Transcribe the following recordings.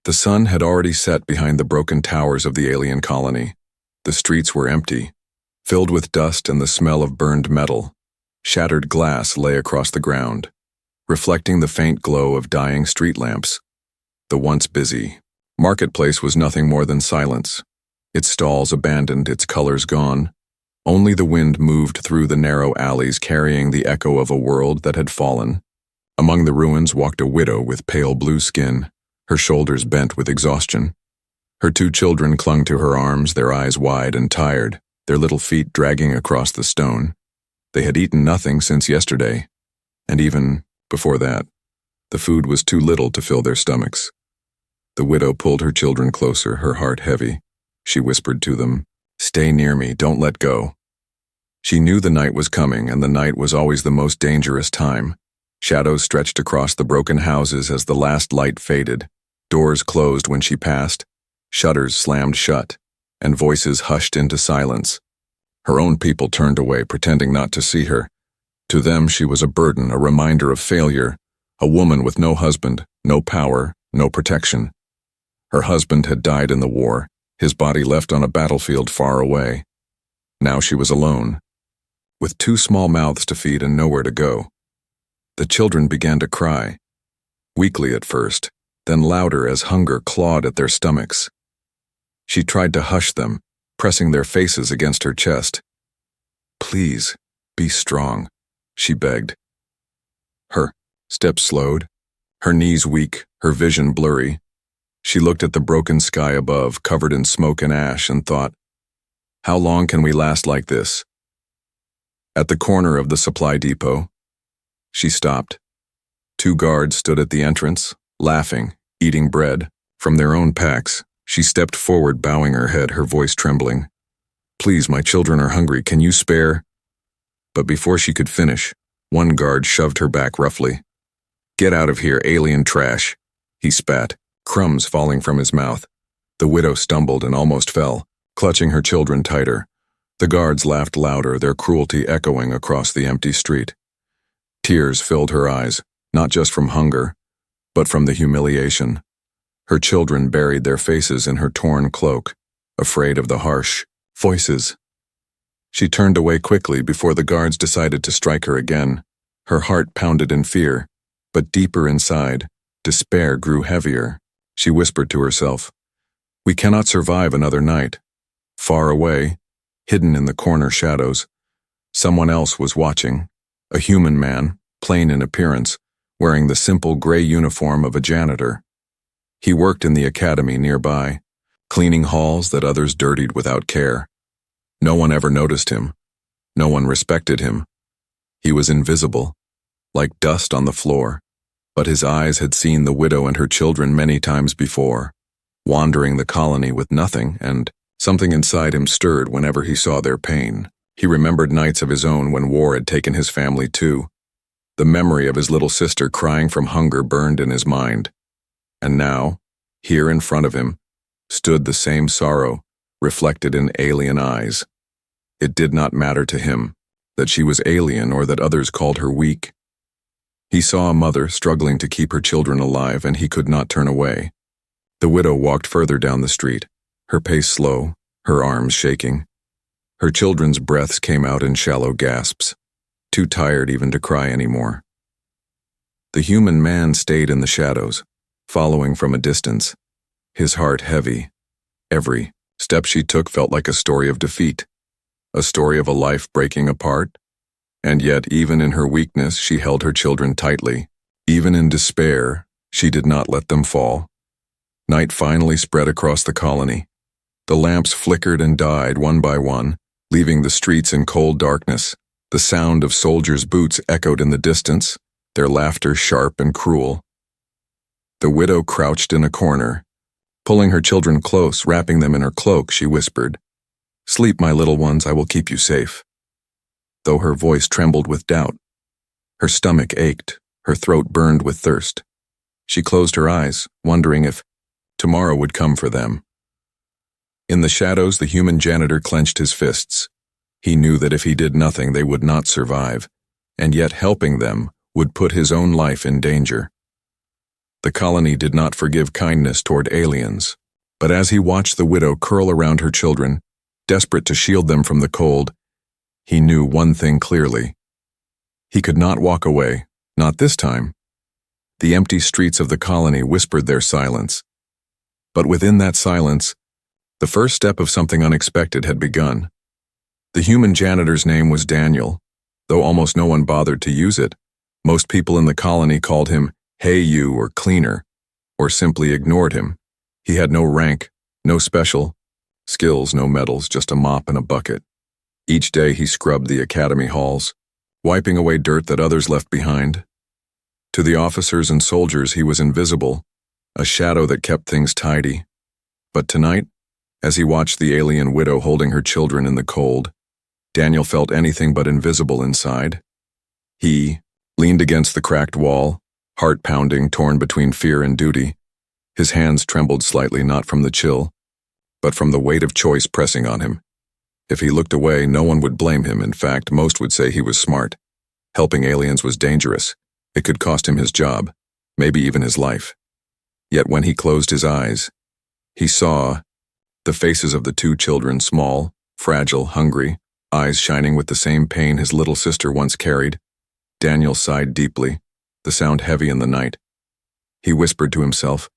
The sun had already set behind the broken towers of the alien colony. The streets were empty, filled with dust and the smell of burned metal. Shattered glass lay across the ground, reflecting the faint glow of dying street lamps. The once busy marketplace was nothing more than silence, its stalls abandoned, its colors gone. Only the wind moved through the narrow alleys, carrying the echo of a world that had fallen. Among the ruins walked a widow with pale blue skin, her shoulders bent with exhaustion. Her 2 children clung to her arms, their eyes wide and tired, their little feet dragging across the stone. They had eaten nothing since yesterday, and even before that, the food was too little to fill their stomachs. The widow pulled her children closer, her heart heavy. She whispered to them, "Stay near me, don't let go." She knew the night was coming, and the night was always the most dangerous time. Shadows stretched across the broken houses as the last light faded. Doors closed when she passed, shutters slammed shut, and voices hushed into silence. Her own people turned away, pretending not to see her. To them she was a burden, a reminder of failure, a woman with no husband, no power, no protection. Her husband had died in the war, his body left on a battlefield far away. Now she was alone, with 2 small mouths to feed and nowhere to go. The children began to cry, weakly at first, then louder as hunger clawed at their stomachs. She tried to hush them, pressing their faces against her chest. "Please, be strong," she begged. Her steps slowed, her knees weak, her vision blurry. She looked at the broken sky above, covered in smoke and ash, and thought, "How long can we last like this?" At the corner of the supply depot, she stopped. 2 guards stood at the entrance, laughing, eating bread from their own packs. She stepped forward, bowing her head, her voice trembling. "Please, my children are hungry. Can you spare?" But before she could finish, one guard shoved her back roughly. "Get out of here, alien trash," he spat, crumbs falling from his mouth. The widow stumbled and almost fell, clutching her children tighter. The guards laughed louder, their cruelty echoing across the empty street. Tears filled her eyes, not just from hunger, but from the humiliation. Her children buried their faces in her torn cloak, afraid of the harsh voices. She turned away quickly before the guards decided to strike her again. Her heart pounded in fear, but deeper inside, despair grew heavier. She whispered to herself, "We cannot survive another night." Far away, hidden in the corner shadows, someone else was watching. A human man, plain in appearance, wearing the simple gray uniform of a janitor. He worked in the academy nearby, cleaning halls that others dirtied without care. No one ever noticed him. No one respected him. He was invisible, like dust on the floor, but his eyes had seen the widow and her children many times before, wandering the colony with nothing, and something inside him stirred whenever he saw their pain. He remembered nights of his own when war had taken his family too. The memory of his little sister crying from hunger burned in his mind. And now, here in front of him, stood the same sorrow, reflected in alien eyes. It did not matter to him that she was alien or that others called her weak. He saw a mother struggling to keep her children alive, and he could not turn away. The widow walked further down the street, her pace slow, her arms shaking. Her children's breaths came out in shallow gasps, too tired even to cry anymore. The human man stayed in the shadows, following from a distance, his heart heavy. Every step she took felt like a story of defeat, a story of a life breaking apart. And yet, even in her weakness, she held her children tightly. Even in despair, she did not let them fall. Night finally spread across the colony. The lamps flickered and died one by one, leaving the streets in cold darkness. The sound of soldiers' boots echoed in the distance, their laughter sharp and cruel. The widow crouched in a corner. Pulling her children close, wrapping them in her cloak, she whispered, "Sleep, my little ones, I will keep you safe." Though her voice trembled with doubt, her stomach ached, her throat burned with thirst. She closed her eyes, wondering if tomorrow would come for them. In the shadows, the human janitor clenched his fists. He knew that if he did nothing, they would not survive, and yet helping them would put his own life in danger. The colony did not forgive kindness toward aliens, but as he watched the widow curl around her children, desperate to shield them from the cold, he knew one thing clearly. He could not walk away, not this time. The empty streets of the colony whispered their silence. But within that silence, the first step of something unexpected had begun. The human janitor's name was Daniel, though almost no one bothered to use it. Most people in the colony called him "Hey You" or "Cleaner," or simply ignored him. He had no rank, no special skills, no medals, just a mop and a bucket. Each day he scrubbed the academy halls, wiping away dirt that others left behind. To the officers and soldiers he was invisible, a shadow that kept things tidy. But tonight, as he watched the alien widow holding her children in the cold, Daniel felt anything but invisible inside. He leaned against the cracked wall, heart pounding, torn between fear and duty. His hands trembled slightly, not from the chill, but from the weight of choice pressing on him. If he looked away, no one would blame him. In fact, most would say he was smart. Helping aliens was dangerous. It could cost him his job, maybe even his life. Yet when he closed his eyes, he saw the faces of the two children, small, fragile, hungry, eyes shining with the same pain his little sister once carried. Daniel sighed deeply, the sound heavy in the night. He whispered to himself,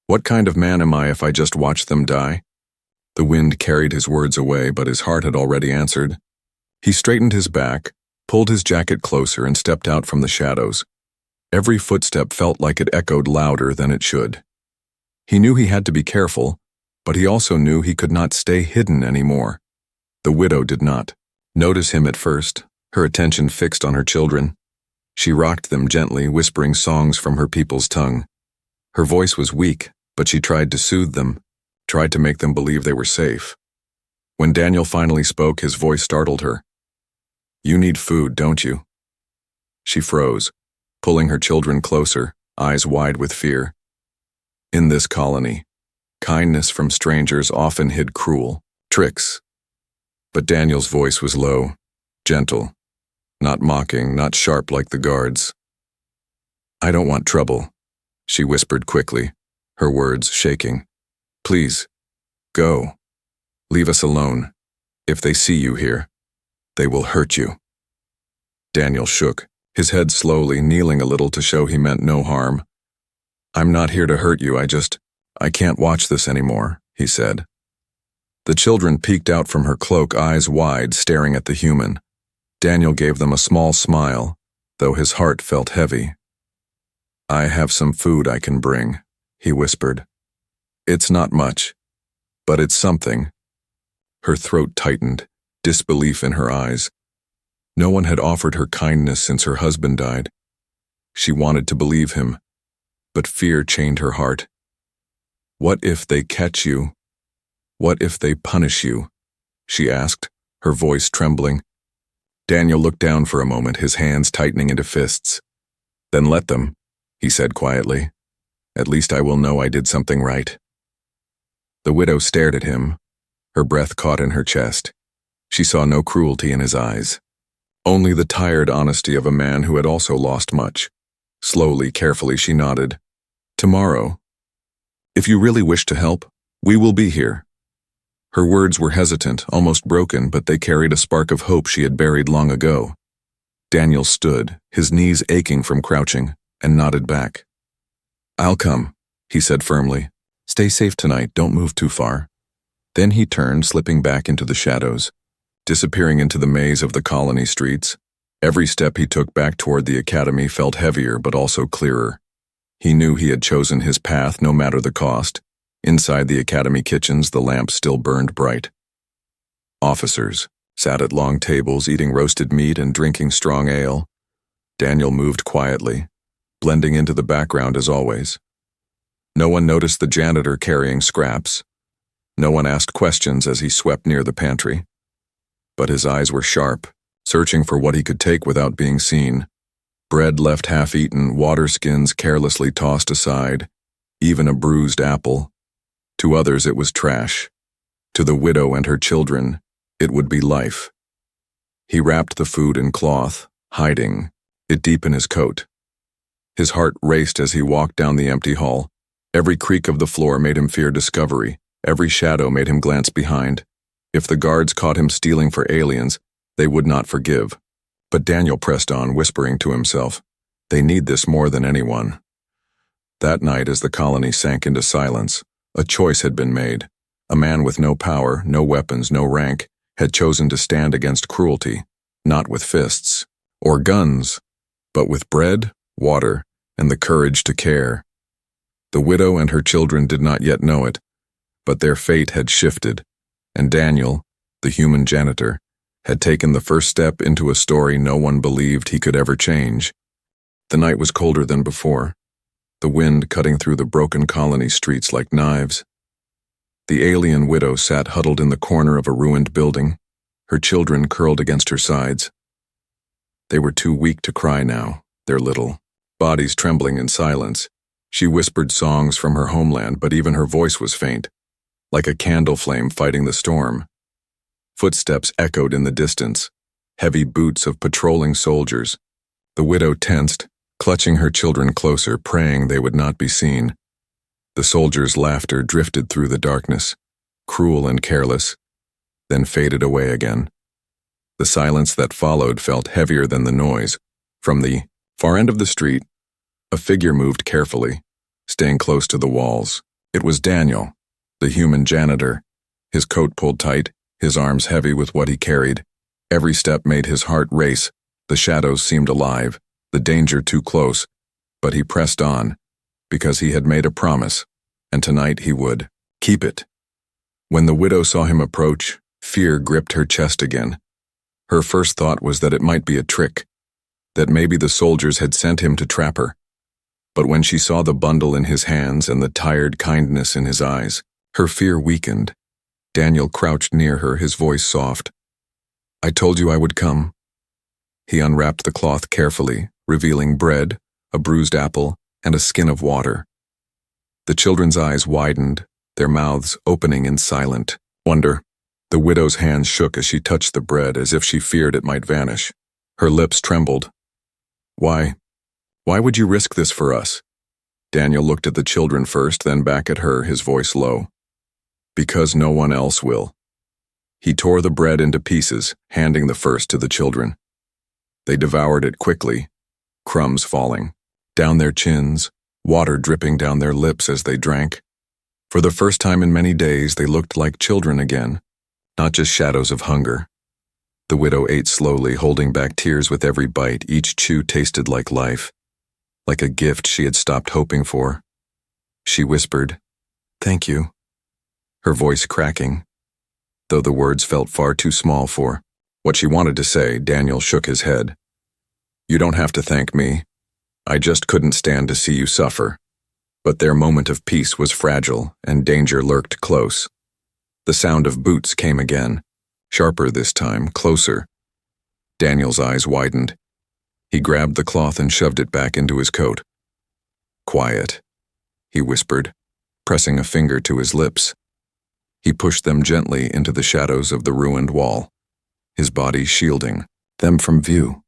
"What kind of man am I if I just watch them die?" The wind carried his words away, but his heart had already answered. He straightened his back, pulled his jacket closer, and stepped out from the shadows. Every footstep felt like it echoed louder than it should. He knew he had to be careful, but he also knew he could not stay hidden anymore. The widow did not notice him at first, her attention fixed on her children. She rocked them gently, whispering songs from her people's tongue. Her voice was weak, but she tried to soothe them, tried to make them believe they were safe. When Daniel finally spoke, his voice startled her. "You need food, don't you?" She froze, pulling her children closer, eyes wide with fear. In this colony, kindness from strangers often hid cruel tricks. But Daniel's voice was low, gentle, not mocking, not sharp like the guards. "I don't want trouble," she whispered quickly, her words shaking. "Please, go. Leave us alone. If they see you here, they will hurt you." Daniel shook, his head slowly, kneeling a little to show he meant no harm. "I'm not here to hurt you, I can't watch this anymore," he said. The children peeked out from her cloak, eyes wide, staring at the human. Daniel gave them a small smile, though his heart felt heavy. "I have some food I can bring," he whispered. "It's not much, but it's something." Her throat tightened, disbelief in her eyes. No one had offered her kindness since her husband died. She wanted to believe him, but fear chained her heart. "What if they catch you? What if they punish you?" she asked, her voice trembling. Daniel looked down for a moment, his hands tightening into fists. "Then let them," he said quietly. "At least I will know I did something right." The widow stared at him, her breath caught in her chest. She saw no cruelty in his eyes, only the tired honesty of a man who had also lost much. Slowly, carefully, she nodded. "Tomorrow, if you really wish to help, we will be here." Her words were hesitant, almost broken, but they carried a spark of hope she had buried long ago. Daniel stood, his knees aching from crouching, and nodded back. "I'll come," he said firmly. "Stay safe tonight, don't move too far." Then he turned, slipping back into the shadows, disappearing into the maze of the colony streets. Every step he took back toward the academy felt heavier but also clearer. He knew he had chosen his path no matter the cost. Inside the academy kitchens, the lamps still burned bright. Officers sat at long tables eating roasted meat and drinking strong ale. Daniel moved quietly, blending into the background as always. No one noticed the janitor carrying scraps. No one asked questions as he swept near the pantry. But his eyes were sharp, searching for what he could take without being seen. Bread left half-eaten, water skins carelessly tossed aside, even a bruised apple. To others it was trash. To the widow and her children, it would be life. He wrapped the food in cloth, hiding it deep in his coat. His heart raced as he walked down the empty hall. Every creak of the floor made him fear discovery. Every shadow made him glance behind. If the guards caught him stealing for aliens, they would not forgive. But Daniel pressed on, whispering to himself, "They need this more than anyone." That night, as the colony sank into silence, a choice had been made. A man with no power, no weapons, no rank, had chosen to stand against cruelty, not with fists or guns, but with bread, water, and the courage to care. The widow and her children did not yet know it, but their fate had shifted, and Daniel, the human janitor, had taken the first step into a story no one believed he could ever change. The night was colder than before, the wind cutting through the broken colony streets like knives. The alien widow sat huddled in the corner of a ruined building, her children curled against her sides. They were too weak to cry now, their little bodies trembling in silence. She whispered songs from her homeland, but even her voice was faint, like a candle flame fighting the storm. Footsteps echoed in the distance, heavy boots of patrolling soldiers. The widow tensed, clutching her children closer, praying they would not be seen. The soldiers' laughter drifted through the darkness, cruel and careless, then faded away again. The silence that followed felt heavier than the noise. From the far end of the street, a figure moved carefully, staying close to the walls. It was Daniel, the human janitor, his coat pulled tight, his arms heavy with what he carried. Every step made his heart race. The shadows seemed alive, the danger too close, but he pressed on, because he had made a promise, and tonight he would keep it. When the widow saw him approach, fear gripped her chest again. Her first thought was that it might be a trick, that maybe the soldiers had sent him to trap her. But when she saw the bundle in his hands and the tired kindness in his eyes, her fear weakened. Daniel crouched near her, his voice soft. "I told you I would come." He unwrapped the cloth carefully, revealing bread, a bruised apple, and a skin of water. The children's eyes widened, their mouths opening in silent wonder. The widow's hands shook as she touched the bread, as if she feared it might vanish. Her lips trembled. Why would you risk this for us?" Daniel looked at the children first, then back at her, his voice low. "Because no one else will." He tore the bread into pieces, handing the first to the children. They devoured it quickly, crumbs falling down their chins, water dripping down their lips as they drank. For the first time in many days, they looked like children again, not just shadows of hunger. The widow ate slowly, holding back tears with every bite. Each chew tasted like life, like a gift she had stopped hoping for. She whispered, "Thank you," her voice cracking, though the words felt far too small for what she wanted to say. Daniel shook his head. "You don't have to thank me. I just couldn't stand to see you suffer." But their moment of peace was fragile, and danger lurked close. The sound of boots came again, sharper this time, closer. Daniel's eyes widened. He grabbed the cloth and shoved it back into his coat. "Quiet," he whispered, pressing a finger to his lips. He pushed them gently into the shadows of the ruined wall, his body shielding them from view.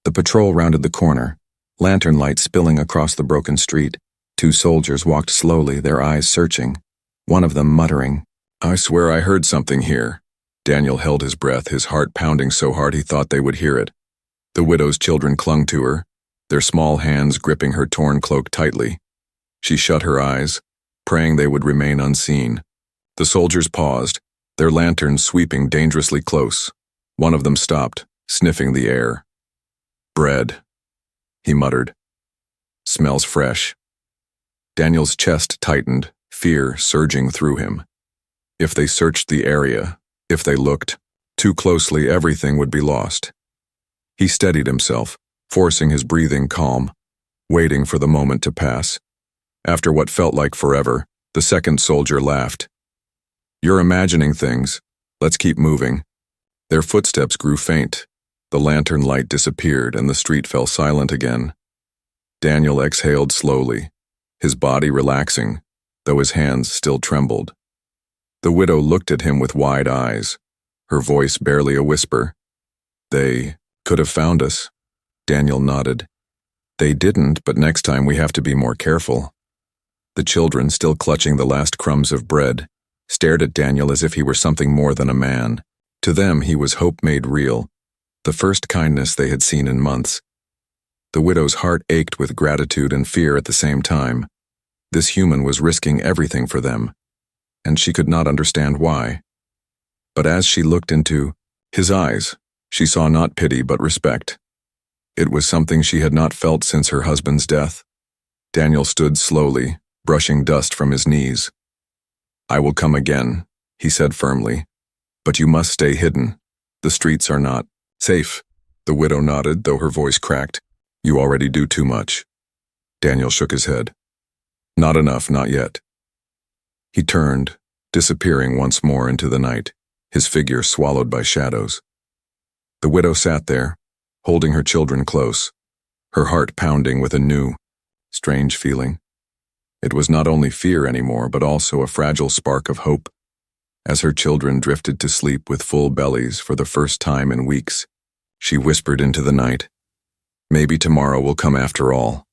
The patrol rounded the corner, lantern light spilling across the broken street. Two soldiers walked slowly, their eyes searching, one of them muttering, "I swear I heard something here." Daniel held his breath, his heart pounding so hard he thought they would hear it. The widow's children clung to her, their small hands gripping her torn cloak tightly. She shut her eyes, praying they would remain unseen. The soldiers paused, their lanterns sweeping dangerously close. One of them stopped, sniffing the air. "Bread," he muttered. "Smells fresh." Daniel's chest tightened, fear surging through him. If they searched the area, if they looked too closely, everything would be lost. He steadied himself, forcing his breathing calm, waiting for the moment to pass. After what felt like forever, the second soldier laughed. "You're imagining things. Let's keep moving." Their footsteps grew faint. The lantern light disappeared and the street fell silent again. Daniel exhaled slowly, his body relaxing, though his hands still trembled. The widow looked at him with wide eyes, her voice barely a whisper. "They could have found us." Daniel nodded. They didn't, but next time we have to be more careful. The children, still clutching the last crumbs of bread, stared at Daniel as if he were something more than a man. To them, he was hope made real, the first kindness they had seen in months. The widow's heart ached with gratitude and fear at the same time. This human was risking everything for them, and she could not understand why. But as she looked into his eyes, she saw not pity but respect. It was something she had not felt since her husband's death. Daniel stood slowly, brushing dust from his knees. "I will come again," he said firmly. "But you must stay hidden. The streets are not safe." The widow nodded, though her voice cracked. "You already do too much." Daniel shook his head. "Not enough, not yet." He turned, disappearing once more into the night, his figure swallowed by shadows. The widow sat there, holding her children close, her heart pounding with a new, strange feeling. It was not only fear anymore, but also a fragile spark of hope. As her children drifted to sleep with full bellies for the first time in weeks, she whispered into the night, "Maybe tomorrow will come after all."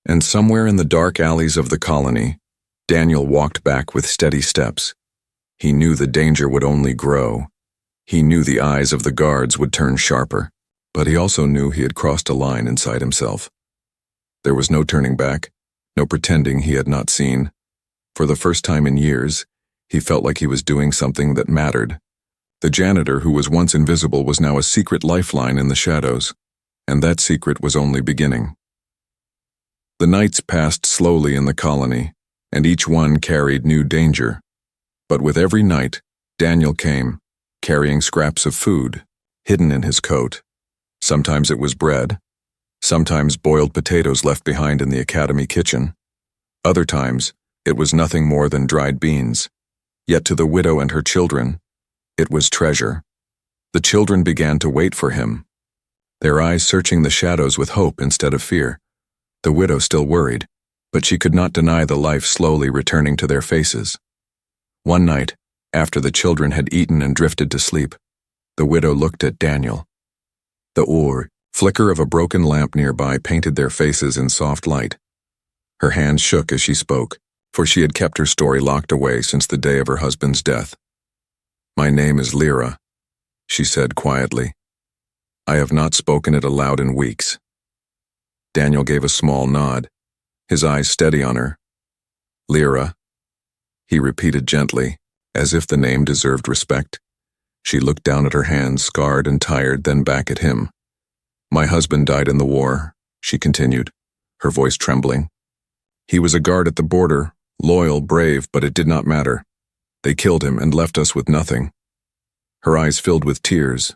And somewhere in the dark alleys of the colony, Daniel walked back with steady steps. He knew the danger would only grow. He knew the eyes of the guards would turn sharper, but he also knew he had crossed a line inside himself. There was no turning back, no pretending he had not seen. For the first time in years, he felt like he was doing something that mattered. The janitor who was once invisible was now a secret lifeline in the shadows, and that secret was only beginning. The nights passed slowly in the colony, and each one carried new danger. But with every night, Daniel came, carrying scraps of food, hidden in his coat. Sometimes it was bread, sometimes boiled potatoes left behind in the academy kitchen. Other times, it was nothing more than dried beans. Yet to the widow and her children, it was treasure. The children began to wait for him, their eyes searching the shadows with hope instead of fear. The widow still worried, but she could not deny the life slowly returning to their faces. One night, after the children had eaten and drifted to sleep, the widow looked at Daniel. The flicker of a broken lamp nearby painted their faces in soft light. Her hands shook as she spoke, for she had kept her story locked away since the day of her husband's death. "My name is Lyra," she said quietly. "I have not spoken it aloud in weeks." Daniel gave a small nod, his eyes steady on her. "Lyra," he repeated gently, as if the name deserved respect. She looked down at her hands, scarred and tired, then back at him. "My husband died in the war," she continued, her voice trembling. "He was a guard at the border, loyal, brave, but it did not matter. They killed him and left us with nothing." Her eyes filled with tears,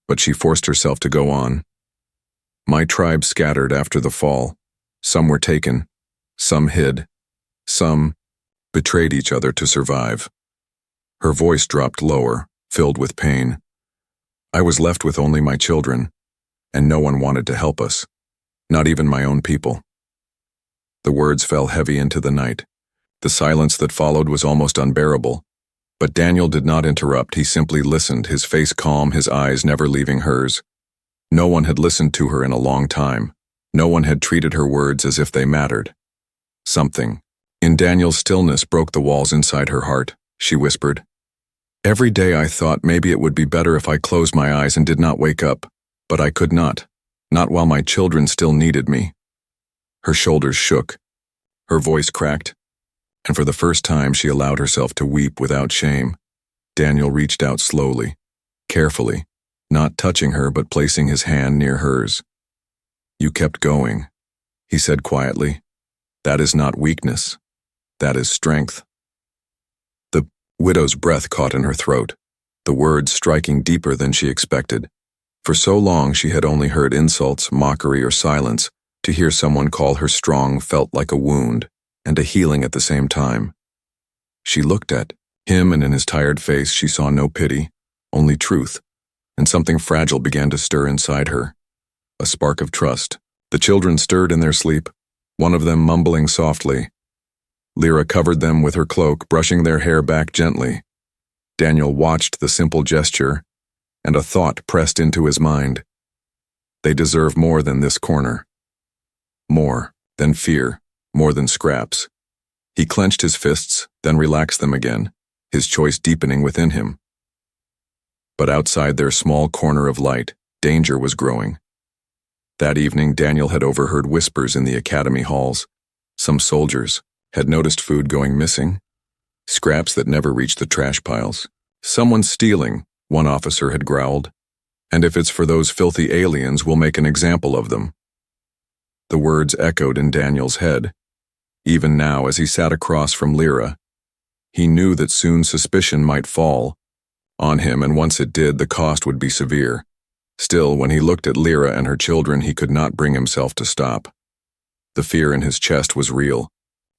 but she forced herself to go on. "My tribe scattered after the fall. Some were taken, some hid, some betrayed each other to survive." Her voice dropped lower, filled with pain. "I was left with only my children, and no one wanted to help us, not even my own people." The words fell heavy into the night. The silence that followed was almost unbearable. But Daniel did not interrupt. He simply listened, his face calm, his eyes never leaving hers. No one had listened to her in a long time. No one had treated her words as if they mattered. Something in Daniel's stillness broke the walls inside her heart. She whispered, "Every day I thought maybe it would be better if I closed my eyes and did not wake up, but I could not while my children still needed me." Her shoulders shook, her voice cracked, and for the first time she allowed herself to weep without shame. Daniel reached out slowly, carefully, not touching her but placing his hand near hers. "You kept going," he said quietly. "That is not weakness. That is strength." The widow's breath caught in her throat, the words striking deeper than she expected. For so long she had only heard insults, mockery, or silence. To hear someone call her strong felt like a wound and a healing at the same time. She looked at him, and in his tired face she saw no pity, only truth, and something fragile began to stir inside her. A spark of trust. The children stirred in their sleep, one of them mumbling softly. Lyra covered them with her cloak, brushing their hair back gently. Daniel watched the simple gesture, and a thought pressed into his mind. They deserve more than this corner. More, then fear, more than scraps. He clenched his fists, then relaxed them again, his choice deepening within him. But outside their small corner of light, danger was growing. That evening, Daniel had overheard whispers in the academy halls. Some soldiers had noticed food going missing, scraps that never reached the trash piles. "Someone's stealing," one officer had growled. "And if it's for those filthy aliens, we'll make an example of them." The words echoed in Daniel's head. Even now, as he sat across from Lyra, he knew that soon suspicion might fall on him, and once it did, the cost would be severe. Still, when he looked at Lyra and her children, he could not bring himself to stop. The fear in his chest was real,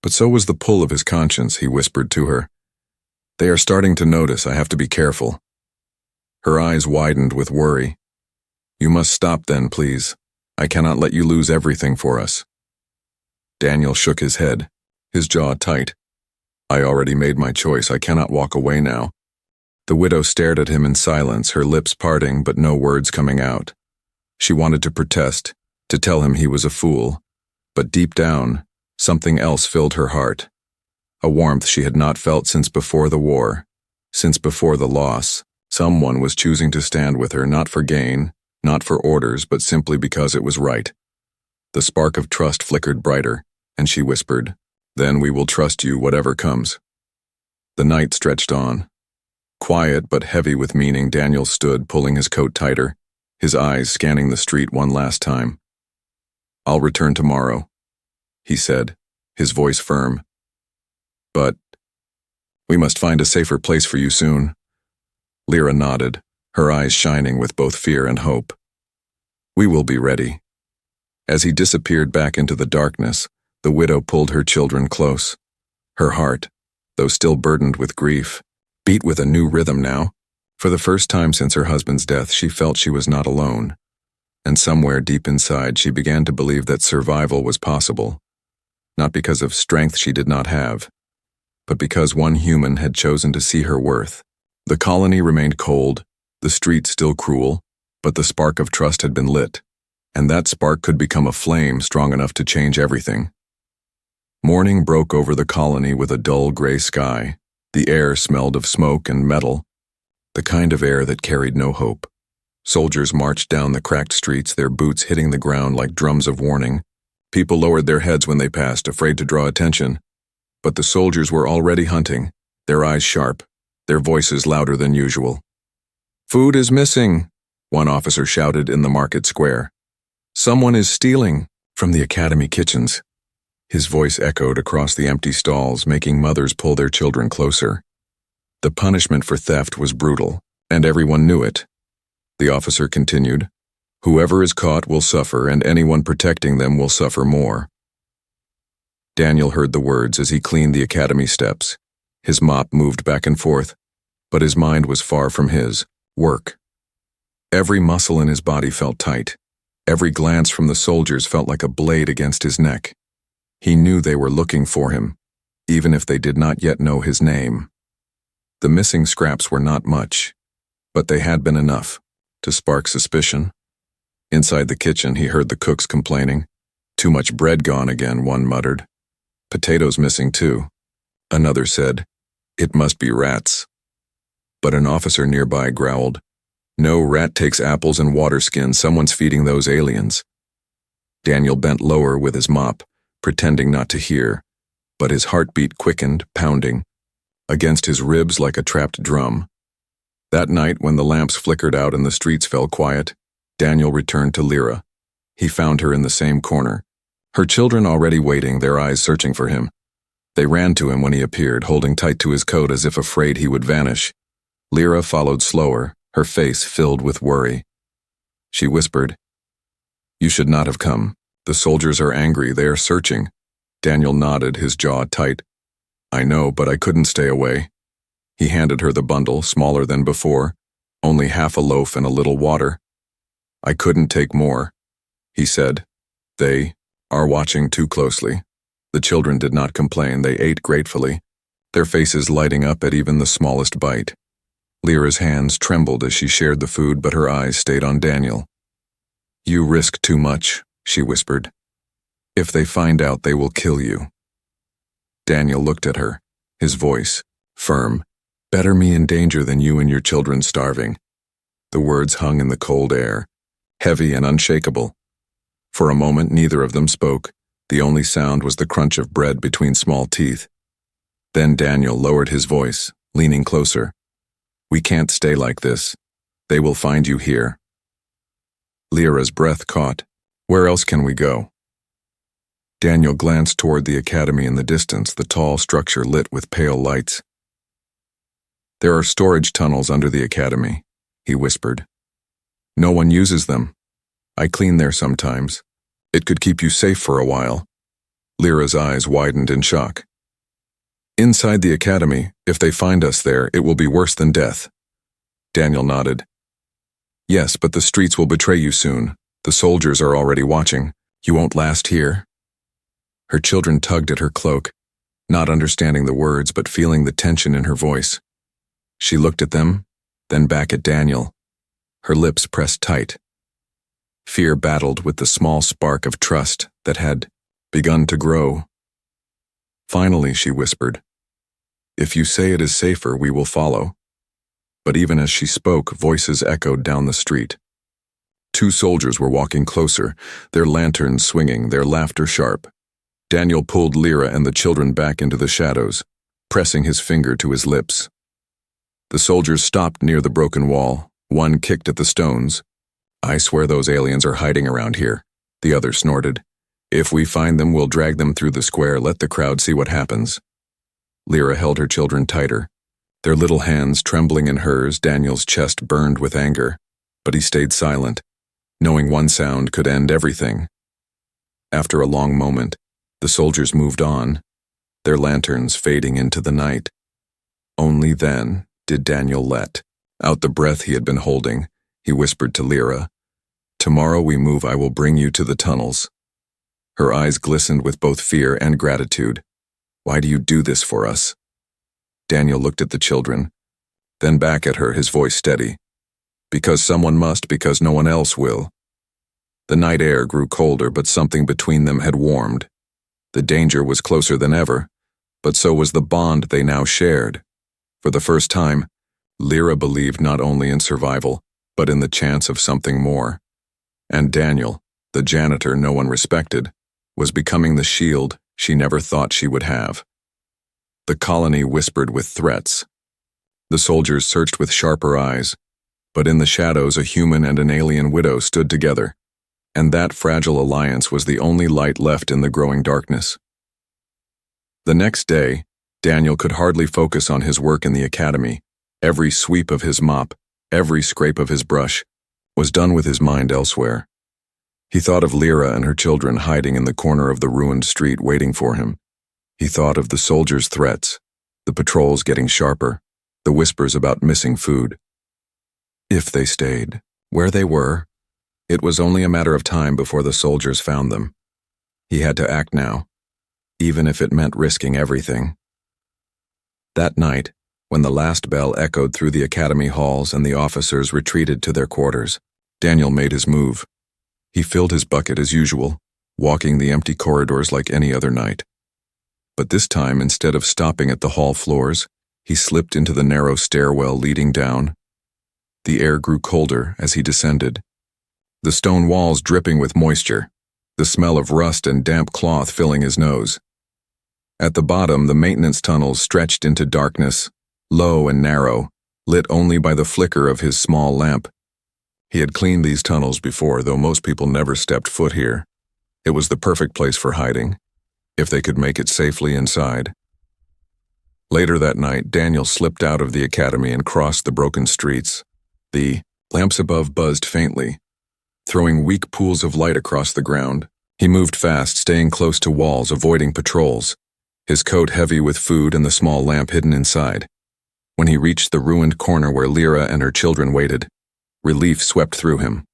but so was the pull of his conscience. He whispered to her, "They are starting to notice. I have to be careful." Her eyes widened with worry. "You must stop then, please. I cannot let you lose everything for us." Daniel shook his head, his jaw tight. "I already made my choice. I cannot walk away now." The widow stared at him in silence, her lips parting but no words coming out. She wanted to protest, to tell him he was a fool, but deep down, something else filled her heart. A warmth she had not felt since before the war, since before the loss. Someone was choosing to stand with her, not for gain, not for orders, but simply because it was right. The spark of trust flickered brighter, and she whispered, "Then we will trust you whatever comes." The night stretched on. Quiet but heavy with meaning, Daniel stood, pulling his coat tighter, his eyes scanning the street one last time. "I'll return tomorrow," he said, his voice firm. "But we must find a safer place for you soon." Lyra nodded, her eyes shining with both fear and hope. "We will be ready." As he disappeared back into the darkness, the widow pulled her children close. Her heart, though still burdened with grief, beat with a new rhythm now. For the first time since her husband's death, she felt she was not alone. And somewhere deep inside, she began to believe that survival was possible. Not because of strength she did not have, but because one human had chosen to see her worth. The colony remained cold, the streets still cruel, but the spark of trust had been lit, and that spark could become a flame strong enough to change everything. Morning broke over the colony with a dull gray sky. The air smelled of smoke and metal, the kind of air that carried no hope. Soldiers marched down the cracked streets, their boots hitting the ground like drums of warning. People lowered their heads when they passed, afraid to draw attention. But the soldiers were already hunting, their eyes sharp, their voices louder than usual. "Food is missing," one officer shouted in the market square. "Someone is stealing," from the academy kitchens. His voice echoed across the empty stalls, making mothers pull their children closer. The punishment for theft was brutal, and everyone knew it. The officer continued, "Whoever is caught will suffer, and anyone protecting them will suffer more." Daniel heard the words as he cleaned the academy steps. His mop moved back and forth, but his mind was far from his work. Every muscle in his body felt tight. Every glance from the soldiers felt like a blade against his neck. He knew they were looking for him, even if they did not yet know his name. The missing scraps were not much, but they had been enough to spark suspicion. Inside the kitchen, he heard the cooks complaining. "Too much bread gone again," one muttered. "Potatoes missing too," another said. "It must be rats." But an officer nearby growled, "No rat takes apples and water skins. Someone's feeding those aliens." Daniel bent lower with his mop, pretending not to hear, but his heartbeat quickened, pounding against his ribs like a trapped drum. That night, when the lamps flickered out and the streets fell quiet, Daniel returned to Lyra. He found her in the same corner, her children already waiting, their eyes searching for him. They ran to him when he appeared, holding tight to his coat as if afraid he would vanish. Lyra followed slower, her face filled with worry. She whispered, "You should not have come. The soldiers are angry. They are searching." Daniel nodded, his jaw tight. "I know, but I couldn't stay away." He handed her the bundle, smaller than before, only half a loaf and a little water. "I couldn't take more," he said. "They are watching too closely." The children did not complain. They ate gratefully, their faces lighting up at even the smallest bite. Lyra's hands trembled as she shared the food, but her eyes stayed on Daniel. "You risk too much," she whispered. If they find out, they will kill you. Daniel looked at her, his voice firm. Better me in danger than you and your children starving. The words hung in the cold air, heavy and unshakable. For a moment, neither of them spoke. The only sound was the crunch of bread between small teeth. Then Daniel lowered his voice, leaning closer. We can't stay like this. They will find you here. Lyra's breath caught. Where else can we go? Daniel glanced toward the academy in the distance, the tall structure lit with pale lights. There are storage tunnels under the academy, he whispered. No one uses them. I clean there sometimes. It could keep you safe for a while. Lyra's eyes widened in shock. Inside the academy, if they find us there, it will be worse than death. Daniel nodded. Yes, but the streets will betray you soon. The soldiers are already watching. You won't last here. Her children tugged at her cloak, not understanding the words but feeling the tension in her voice. She looked at them, then back at Daniel. Her lips pressed tight. Fear battled with the small spark of trust that had begun to grow. Finally, she whispered, If you say it is safer, we will follow. But even as she spoke, voices echoed down the street. 2 soldiers were walking closer, their lanterns swinging, their laughter sharp. Daniel pulled Lyra and the children back into the shadows, pressing his finger to his lips. The soldiers stopped near the broken wall. One kicked at the stones. I swear those aliens are hiding around here, the other snorted. If we find them, we'll drag them through the square. Let the crowd see what happens. Lyra held her children tighter, their little hands trembling in hers. Daniel's chest burned with anger, but he stayed silent, knowing one sound could end everything. After a long moment, the soldiers moved on, their lanterns fading into the night. Only then did Daniel let out the breath he had been holding. He whispered to Lyra, Tomorrow we move, I will bring you to the tunnels. Her eyes glistened with both fear and gratitude. Why do you do this for us? Daniel looked at the children, then back at her, his voice steady. Because someone must, because no one else will. The night air grew colder, but something between them had warmed. The danger was closer than ever, but so was the bond they now shared. For the first time, Lyra believed not only in survival, but in the chance of something more. And Daniel, the janitor no one respected, was becoming the shield she never thought she would have. The colony whispered with threats. The soldiers searched with sharper eyes, but in the shadows a human and an alien widow stood together, and that fragile alliance was the only light left in the growing darkness. The next day, Daniel could hardly focus on his work in the academy. Every sweep of his mop, every scrape of his brush, was done with his mind elsewhere. He thought of Lyra and her children hiding in the corner of the ruined street waiting for him. He thought of the soldiers' threats, the patrols getting sharper, the whispers about missing food. If they stayed where they were, it was only a matter of time before the soldiers found them. He had to act now, even if it meant risking everything. That night, when the last bell echoed through the academy halls and the officers retreated to their quarters, Daniel made his move. He filled his bucket as usual, walking the empty corridors like any other night. But this time, instead of stopping at the hall floors, he slipped into the narrow stairwell leading down. The air grew colder as he descended, the stone walls dripping with moisture, the smell of rust and damp cloth filling his nose. At the bottom, the maintenance tunnels stretched into darkness, low and narrow, lit only by the flicker of his small lamp. He had cleaned these tunnels before, though most people never stepped foot here. It was the perfect place for hiding, if they could make it safely inside. Later that night, Daniel slipped out of the academy and crossed the broken streets. The lamps above buzzed faintly, throwing weak pools of light across the ground. He moved fast, staying close to walls, avoiding patrols, his coat heavy with food and the small lamp hidden inside. When he reached the ruined corner where Lyra and her children waited, relief swept through him.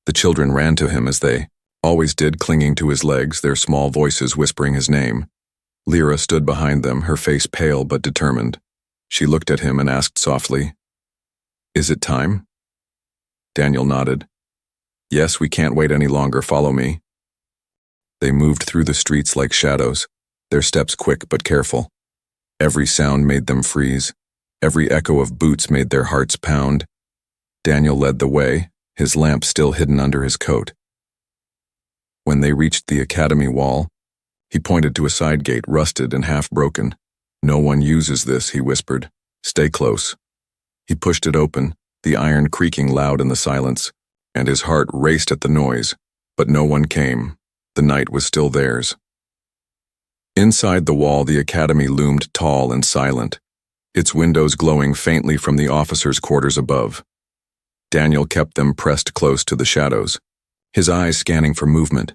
The children ran to him as they always did, clinging to his legs, their small voices whispering his name. Lyra stood behind them, her face pale but determined. She looked at him and asked softly, "Is it time?" Daniel nodded. "Yes, we can't wait any longer. Follow me." They moved through the streets like shadows, their steps quick but careful. Every sound made them freeze. Every echo of boots made their hearts pound. Daniel led the way, his lamp still hidden under his coat. When they reached the academy wall, he pointed to a side gate, rusted and half-broken. "No one uses this," he whispered. "Stay close." He pushed it open, the iron creaking loud in the silence, and his heart raced at the noise, but no one came. The night was still theirs. Inside the wall, the academy loomed tall and silent, its windows glowing faintly from the officers' quarters above. Daniel kept them pressed close to the shadows, his eyes scanning for movement.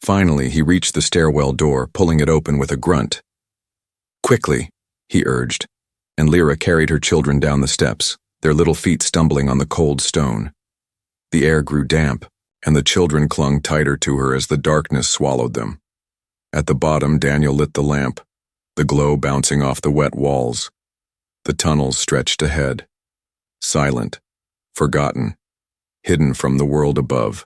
Finally, he reached the stairwell door, pulling it open with a grunt. "Quickly," he urged, and Lyra carried her children down the steps, their little feet stumbling on the cold stone. The air grew damp, and the children clung tighter to her as the darkness swallowed them. At the bottom, Daniel lit the lamp, the glow bouncing off the wet walls. The tunnels stretched ahead, silent, forgotten, hidden from the world above.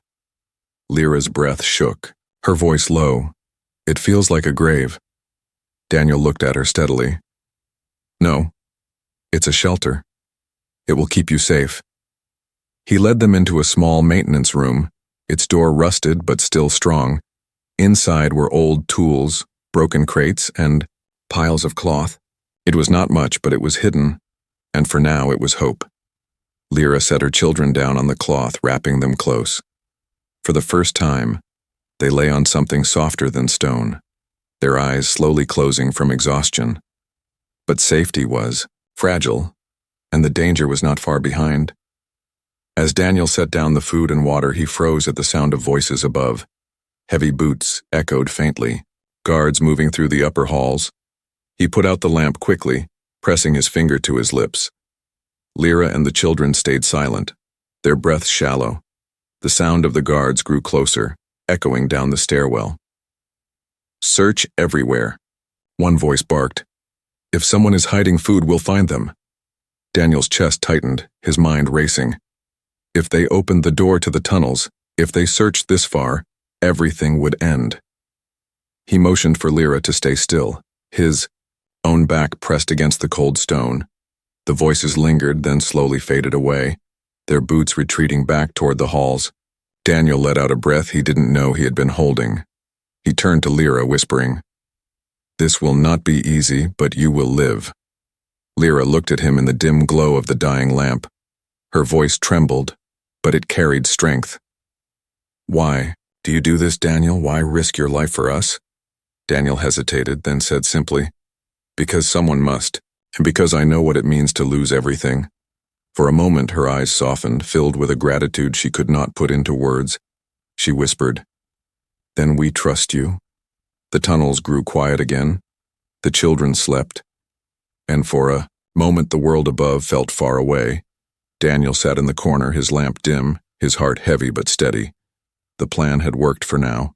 Lyra's breath shook, her voice low. "It feels like a grave." Daniel looked at her steadily. "No, it's a shelter. It will keep you safe." He led them into a small maintenance room, its door rusted but still strong. Inside were old tools, broken crates, and piles of cloth. It was not much, but it was hidden, and for now it was hope. Lyra set her children down on the cloth, wrapping them close. For the first time, they lay on something softer than stone, their eyes slowly closing from exhaustion. But safety was fragile, and the danger was not far behind. As Daniel set down the food and water, he froze at the sound of voices above. Heavy boots echoed faintly, guards moving through the upper halls. He put out the lamp quickly, pressing his finger to his lips. Lyra and the children stayed silent, their breaths shallow. The sound of the guards grew closer, echoing down the stairwell. "Search everywhere," one voice barked. "If someone is hiding food, we'll find them." Daniel's chest tightened, his mind racing. If they opened the door to the tunnels, if they searched this far, everything would end. He motioned for Lyra to stay still, his own back pressed against the cold stone. The voices lingered, then slowly faded away, their boots retreating back toward the halls. Daniel let out a breath he didn't know he had been holding. He turned to Lyra, whispering, "This will not be easy, but you will live." Lyra looked at him in the dim glow of the dying lamp. Her voice trembled, but it carried strength. "Why do you do this, Daniel? Why risk your life for us?" Daniel hesitated, then said simply, "Because someone must, and because I know what it means to lose everything." For a moment her eyes softened, filled with a gratitude she could not put into words. She whispered, "Then we trust you." The tunnels grew quiet again. The children slept. And for a moment the world above felt far away. Daniel sat in the corner, his lamp dim, his heart heavy but steady. The plan had worked for now.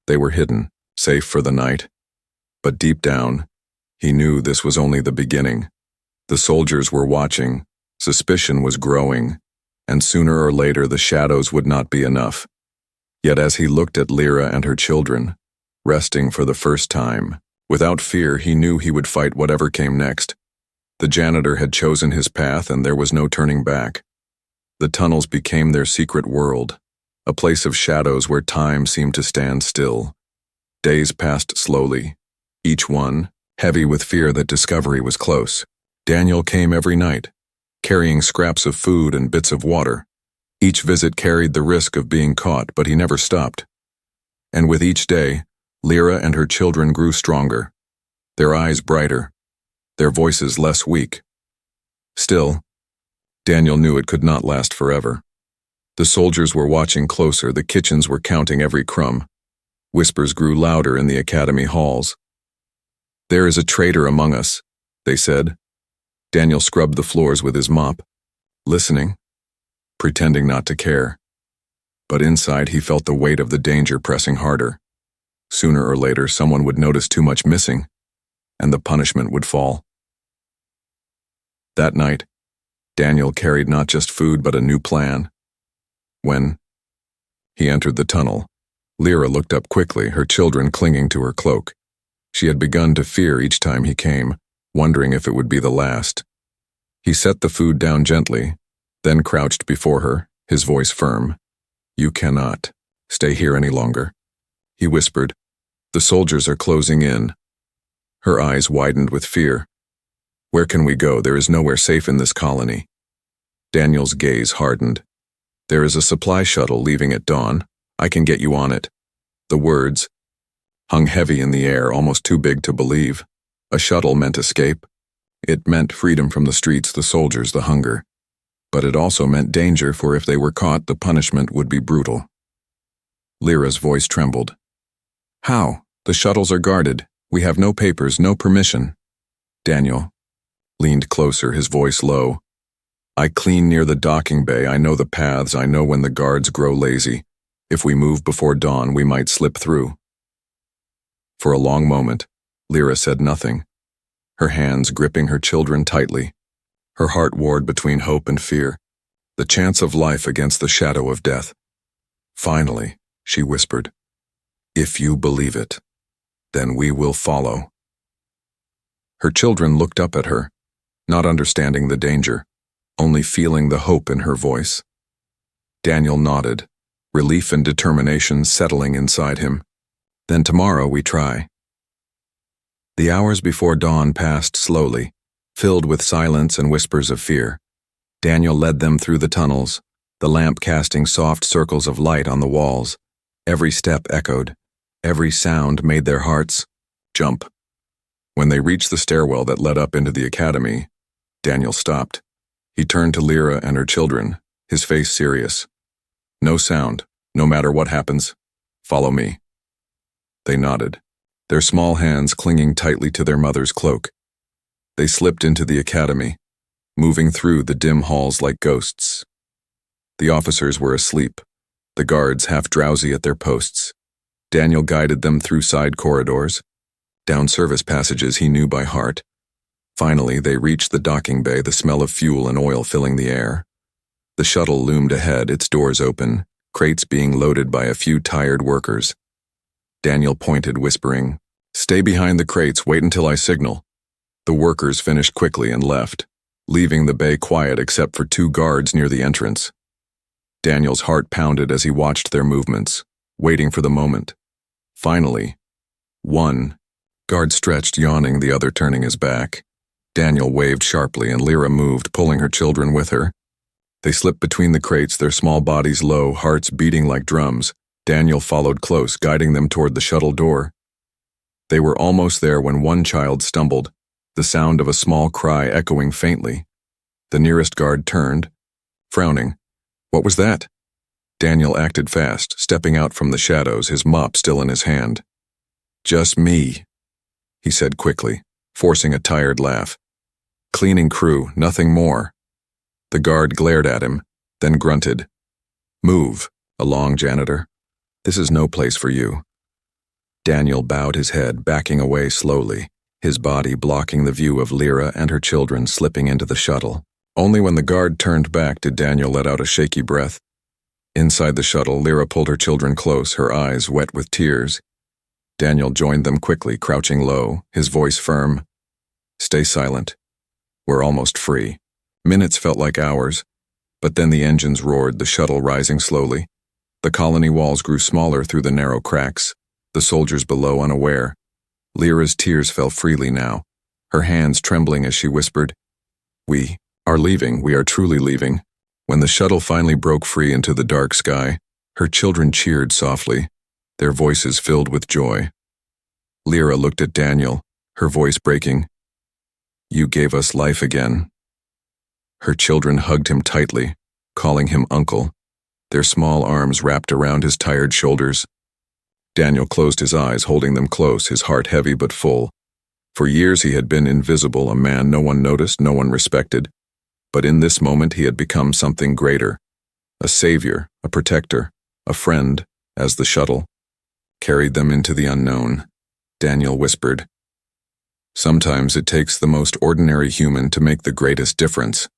They were hidden, safe for the night. But deep down, he knew this was only the beginning. The soldiers were watching, suspicion was growing, and sooner or later the shadows would not be enough. Yet as he looked at Lyra and her children, resting for the first time, without fear, he knew he would fight whatever came next. The janitor had chosen his path, and there was no turning back. The tunnels became their secret world, a place of shadows where time seemed to stand still. Days passed slowly, each one heavy with fear that discovery was close. Daniel came every night, carrying scraps of food and bits of water. Each visit carried the risk of being caught, but he never stopped. And with each day, Lyra and her children grew stronger, their eyes brighter, their voices less weak. Still, Daniel knew it could not last forever. The soldiers were watching closer, the kitchens were counting every crumb. Whispers grew louder in the academy halls. "There is a traitor among us," they said. Daniel scrubbed the floors with his mop, listening, pretending not to care. But inside he felt the weight of the danger pressing harder. Sooner or later someone would notice too much missing, and the punishment would fall. That night, Daniel carried not just food but a new plan. When he entered the tunnel, Lyra looked up quickly, her children clinging to her cloak. She had begun to fear each time he came, wondering if it would be the last. He set the food down gently, then crouched before her, his voice firm. "You cannot stay here any longer," he whispered. "The soldiers are closing in." Her eyes widened with fear. "Where can we go? There is nowhere safe in this colony." Daniel's gaze hardened. "There is a supply shuttle leaving at dawn. I can get you on it." The words hung heavy in the air, almost too big to believe. A shuttle meant escape. It meant freedom from the streets, the soldiers, the hunger. But it also meant danger, for if they were caught, the punishment would be brutal. Lyra's voice trembled. "How? The shuttles are guarded. We have no papers, no permission." Daniel leaned closer, his voice low. "I clean near the docking bay. I know the paths. I know when the guards grow lazy. If we move before dawn, we might slip through." For a long moment, Lyra said nothing, her hands gripping her children tightly. Her heart warred between hope and fear, the chance of life against the shadow of death. Finally, she whispered, "If you believe it, then we will follow." Her children looked up at her, not understanding the danger, only feeling the hope in her voice. Daniel nodded, relief and determination settling inside him. "Then tomorrow we try." The hours before dawn passed slowly, filled with silence and whispers of fear. Daniel led them through the tunnels, the lamp casting soft circles of light on the walls. Every step echoed. Every sound made their hearts jump. When they reached the stairwell that led up into the academy, Daniel stopped. He turned to Lyra and her children, his face serious. "No sound, no matter what happens. Follow me." They nodded, their small hands clinging tightly to their mother's cloak. They slipped into the academy, moving through the dim halls like ghosts. The officers were asleep, the guards half drowsy at their posts. Daniel guided them through side corridors, down service passages he knew by heart. Finally, they reached the docking bay, the smell of fuel and oil filling the air. The shuttle loomed ahead, its doors open, crates being loaded by a few tired workers. Daniel pointed, whispering, "Stay behind the crates, wait until I signal." The workers finished quickly and left, leaving the bay quiet except for 2 guards near the entrance. Daniel's heart pounded as he watched their movements, waiting for the moment. Finally, one guard stretched, yawning, the other turning his back. Daniel waved sharply and Lyra moved, pulling her children with her. They slipped between the crates, their small bodies low, hearts beating like drums. Daniel followed close, guiding them toward the shuttle door. They were almost there when one child stumbled, the sound of a small cry echoing faintly. The nearest guard turned, frowning. "What was that?" Daniel acted fast, stepping out from the shadows, his mop still in his hand. "Just me," he said quickly, forcing a tired laugh. "Cleaning crew, nothing more." The guard glared at him, then grunted. "Move along, janitor. This is no place for you." Daniel bowed his head, backing away slowly, his body blocking the view of Lyra and her children slipping into the shuttle. Only when the guard turned back did Daniel let out a shaky breath. Inside the shuttle, Lyra pulled her children close, her eyes wet with tears. Daniel joined them quickly, crouching low, his voice firm. "Stay silent. We're almost free." Minutes felt like hours, but then the engines roared, the shuttle rising slowly. The colony walls grew smaller through the narrow cracks, the soldiers below unaware. Lyra's tears fell freely now, her hands trembling as she whispered, "We are leaving, we are truly leaving." When the shuttle finally broke free into the dark sky, her children cheered softly, their voices filled with joy. Lyra looked at Daniel, her voice breaking. "You gave us life again." Her children hugged him tightly, calling him uncle, their small arms wrapped around his tired shoulders. Daniel closed his eyes, holding them close, his heart heavy but full. For years he had been invisible, a man no one noticed, no one respected. But in this moment he had become something greater, a savior, a protector, a friend, as the shuttle carried them into the unknown. Daniel whispered, "Sometimes it takes the most ordinary human to make the greatest difference."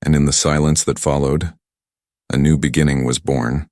And in the silence that followed, a new beginning was born.